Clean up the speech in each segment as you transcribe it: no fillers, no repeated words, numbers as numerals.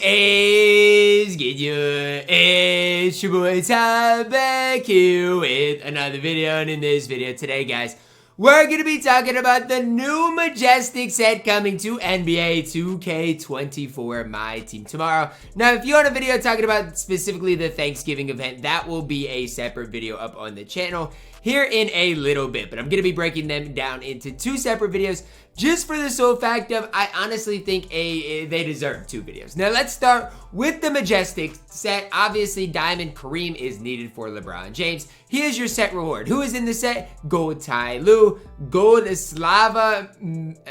is good? It's your boy Ty back here with another video, and in this video today, guys, we're going to be talking about the new Majestic set coming to NBA 2K24 MyTEAM tomorrow. Now, if you want a video talking about specifically the Thanksgiving event, that will be a separate video up on the channel here in a little bit. But I'm going to be breaking them down into two separate videos just for the sole fact of I honestly think they deserve two videos. Now, let's start with the Majestic set. Obviously, Diamond Kareem is needed for LeBron James. Here's your set reward. Who is in the set? Gold Ty Lue, Gold Slava Medvin.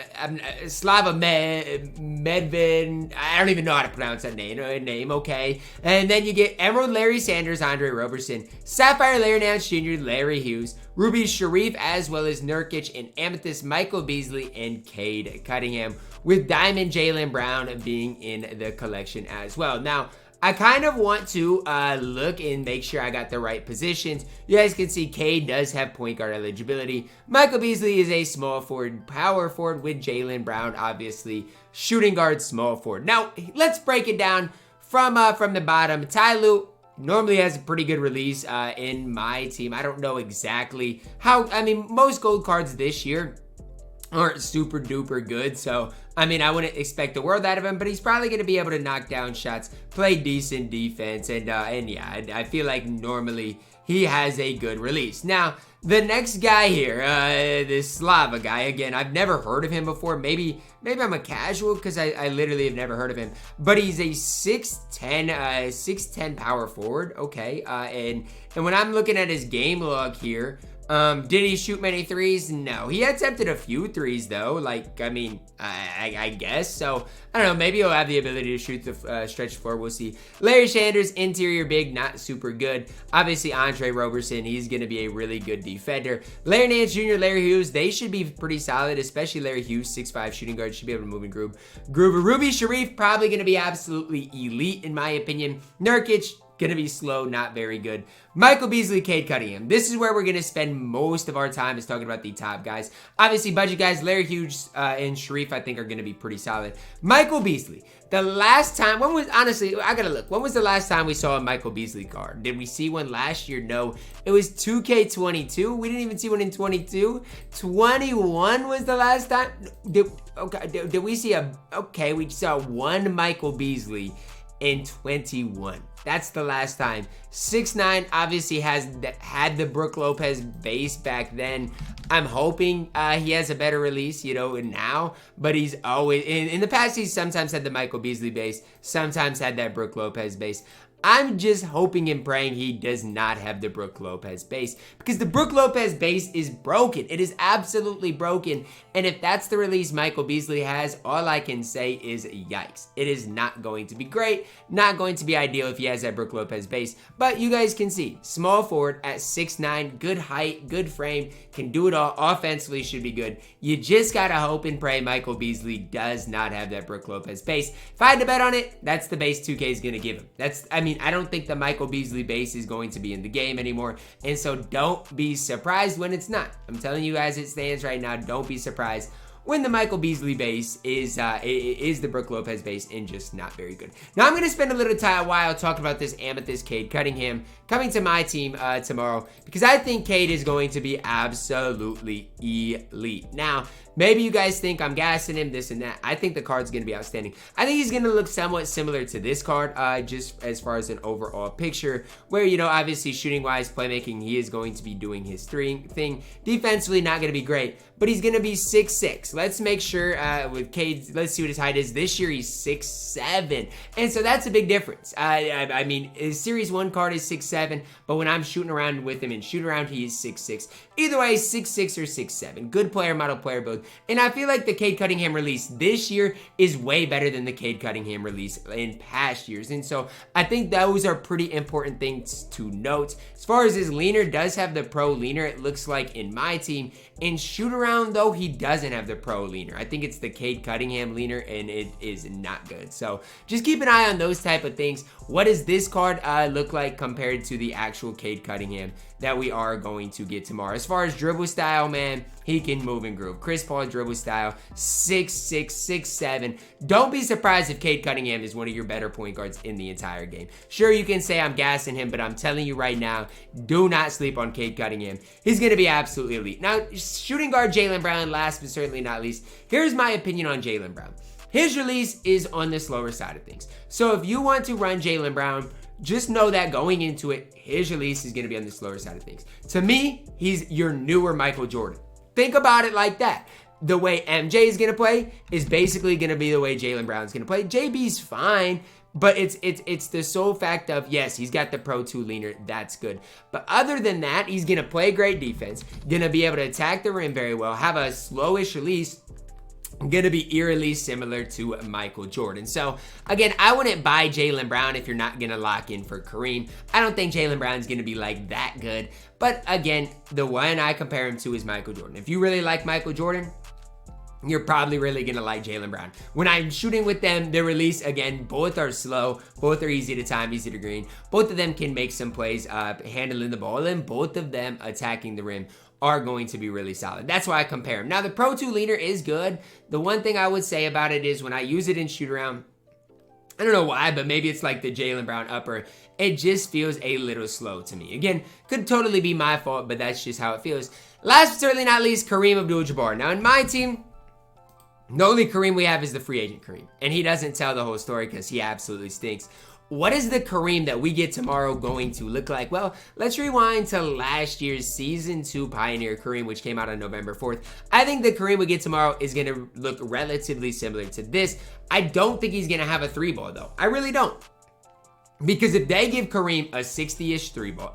I don't even know how to pronounce that name, okay? And then you get Emerald Larry Sanders, Andre Roberson, Sapphire Larry Nance Jr., Larry Hughes, Ruby Shareef, as well as Nurkic, and Amethyst Michael Beasley and Cade Cunningham, with Diamond Jaylen Brown being in the collection as well. Now, I kind of want to look and make sure I got the right positions. You guys can see Cade does have point guard eligibility. Michael Beasley is a small forward, power forward, with Jaylen Brown, obviously, shooting guard, small forward. Now, let's break it down from the bottom. Ty Lue normally has a pretty good release in my team. I don't know exactly how. I mean, most gold cards this year aren't super duper good, so I mean, I wouldn't expect the world out of him, but he's probably going to be able to knock down shots, play decent defense, and yeah, I feel like normally he has a good release. Now, the next guy here, this Slava guy, again, I've never heard of him before. Maybe I'm a casual because I literally have never heard of him. But he's a 6'10 power forward, okay? And when I'm looking at his game log here, did he shoot many threes? No. He attempted a few threes, though. Like, I mean, I guess. So, I don't know. Maybe he'll have the ability to shoot the stretch floor. We'll see. Larry Sanders, interior big, not super good. Obviously, Andre Roberson, he's going to be a really good defender. Larry Nance Jr., Larry Hughes, they should be pretty solid, especially Larry Hughes, 6'5", shooting guard, should be able to move and groove. Ruby Shareef, probably going to be absolutely elite, in my opinion. Nurkic, gonna be slow, not very good. Michael Beasley, Cade Cunningham. This is where we're gonna spend most of our time, is talking about the top guys. Obviously, budget guys, Larry Hughes and Shareef, I think, are gonna be pretty solid. Michael beasley, the last time, honestly, I gotta look. When was the last time we saw a Michael Beasley card? Did we see one last year? No. It was 2K22. We didn't even see one in 22. 21 was the last time. Did we see we saw one Michael Beasley in 21. That's the last time. 6'9", obviously had the Brook Lopez base back then. I'm hoping he has a better release, now. But he's always, in the past, he's sometimes had the Michael Beasley base, sometimes had that Brook Lopez base. I'm just hoping and praying he does not have the Brook Lopez base, because the Brook Lopez base is broken. It is absolutely broken. And if that's the release Michael Beasley has, all I can say is yikes. It is not going to be great, not going to be ideal if he has that Brook Lopez base. But you guys can see, small forward at 6'9", good height, good frame, can do it all. Offensively should be good. You just gotta hope and pray Michael Beasley does not have that Brook Lopez base. If I had to bet on it, that's the base 2K is gonna give him. I don't think the Michael Beasley base is going to be in the game anymore, and so don't be surprised when it's not. I'm telling you as it stands right now, don't be surprised when the Michael Beasley base is the Brook Lopez base and just not very good. Now, I'm going to spend a little while talking about this Amethyst Cade Cunningham coming to my team tomorrow, because I think Cade is going to be absolutely elite. Now, maybe you guys think I'm gassing him, this and that. I think the card's going to be outstanding. I think he's going to look somewhat similar to this card, just as far as an overall picture, where, obviously shooting-wise, playmaking, he is going to be doing his thing. Defensively, not going to be great, but he's going to be 6'6". Let's make sure with Cade, let's see what his height is. This year, he's 6'7", and so that's a big difference. I mean, his Series 1 card is 6'7", but when I'm shooting around with him in shoot-around, he is 6'6". Either way, 6'6" or 6'7". Good player, model player build. And I feel like the Cade Cunningham release this year is way better than the Cade Cunningham release in past years. And so I think those are pretty important things to note. As far as his leaner, does have the pro leaner, it looks like, in my team. In shoot around, though, he doesn't have the pro leaner. I think it's the Cade Cunningham leaner, and it is not good. So just keep an eye on those type of things. What does this card look like compared to the actual Cade Cunningham that we are going to get tomorrow? As far as dribble style, man, he can move and groove. Chris Paul dribble style, 6'6", 6'7". Don't be surprised if Cade Cunningham is one of your better point guards in the entire game. Sure, you can say I'm gassing him, but I'm telling you right now, do not sleep on Cade Cunningham. He's going to be absolutely elite. Now, shooting guard Jaylen Brown, last but certainly not least, here's my opinion on Jaylen Brown. His release is on the slower side of things. So if you want to run Jaylen Brown, just know that going into it, his release is going to be on the slower side of things. To me, he's your newer Michael Jordan. Think about it like that. The way MJ is going to play is basically going to be the way Jaylen Brown is going to play. JB's fine, but it's the sole fact of, yes, he's got the Pro 2 leaner. That's good. But other than that, he's going to play great defense, going to be able to attack the rim very well, have a slowish release, going to be eerily similar to Michael Jordan. So again, I wouldn't buy Jaylen Brown if you're not going to lock in for Kareem. I don't think Jaylen Brown's going to be like that good. But again, the one I compare him to is Michael Jordan. If you really like Michael Jordan, you're probably really going to like Jaylen Brown. When I'm shooting with them, their release, again, both are slow. Both are easy to time, easy to green. Both of them can make some plays handling the ball, and both of them attacking the rim are going to be really solid. That's why I compare them. Now, the Pro 2 leaner is good. The one thing I would say about it is when I use it in shoot around, I don't know why, but maybe it's like the Jaylen Brown upper. It just feels a little slow to me. Again, could totally be my fault, but that's just how it feels. Last but certainly not least, Kareem Abdul Jabbar. Now, in my team, the only Kareem we have is the free agent Kareem. And he doesn't tell the whole story because he absolutely stinks. What is the Kareem that we get tomorrow going to look like? Well, let's rewind to last year's Season 2 Pioneer Kareem, which came out on November 4th. I think the Kareem we get tomorrow is going to look relatively similar to this. I don't think he's going to have a 3-ball, though. I really don't. Because if they give Kareem a 60-ish 3-ball,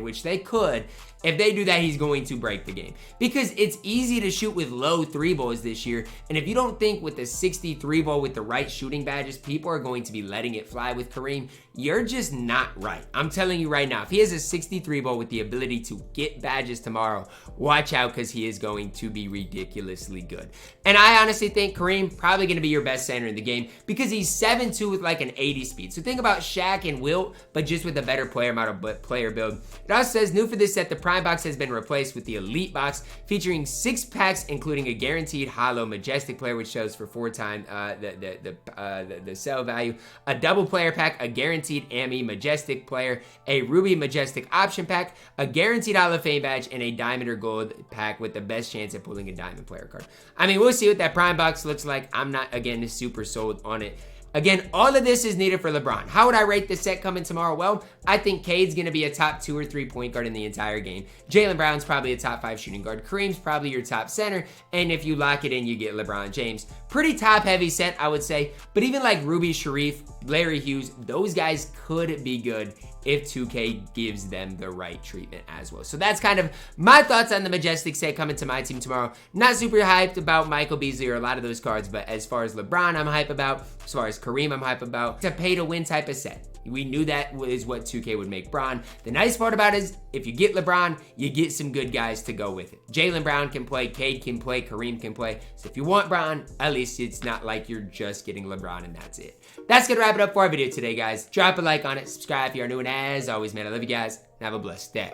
which they could, if they do that, he's going to break the game. Because it's easy to shoot with low 3-balls this year, and if you don't think with the 63 ball with the right shooting badges, people are going to be letting it fly with Kareem, you're just not right. I'm telling you right now, if he has a 63 ball with the ability to get badges tomorrow, watch out because he is going to be ridiculously good. And I honestly think Kareem probably going to be your best center in the game because he's 7'2" with like an 80 speed. So think about Shaq and Wilt, but just with a better player build. It also says, new for this set, the Prime box has been replaced with the Elite box, featuring 6 packs, including a guaranteed hollow Majestic player, which shows for 4 times the sell value, a double player pack, a guaranteed Ami Majestic player, a Ruby Majestic option pack, a guaranteed Hall of Fame badge, and a Diamond or Gold pack with the best chance at pulling a Diamond player card. I mean, we'll see what that Prime box looks like. I'm not, again, super sold on it. Again, all of this is needed for LeBron. How would I rate this set coming tomorrow? Well, I think Cade's going to be a top 2 or 3 point guard in the entire game. Jaylen Brown's probably a top 5 shooting guard. Kareem's probably your top center. And if you lock it in, you get LeBron James. Pretty top heavy set, I would say. But even like Ruby, Shareef, Larry Hughes, those guys could be good if 2K gives them the right treatment as well. So that's kind of my thoughts on the Majestic set coming to my team tomorrow. Not super hyped about Michael Beasley or a lot of those cards, but as far as LeBron, I'm hype about. As far as Kareem, I'm hype about. It's a pay-to-win type of set. We knew that is what 2K would make Bron. The nice part about it is if you get LeBron, you get some good guys to go with it. Jaylen Brown can play, Cade can play, Kareem can play. So if you want Bron, at least it's not like you're just getting LeBron and that's it. That's going to wrap it up for our video today, guys. Drop a like on it, subscribe if you are new, and as always, man, I love you guys, and have a blessed day.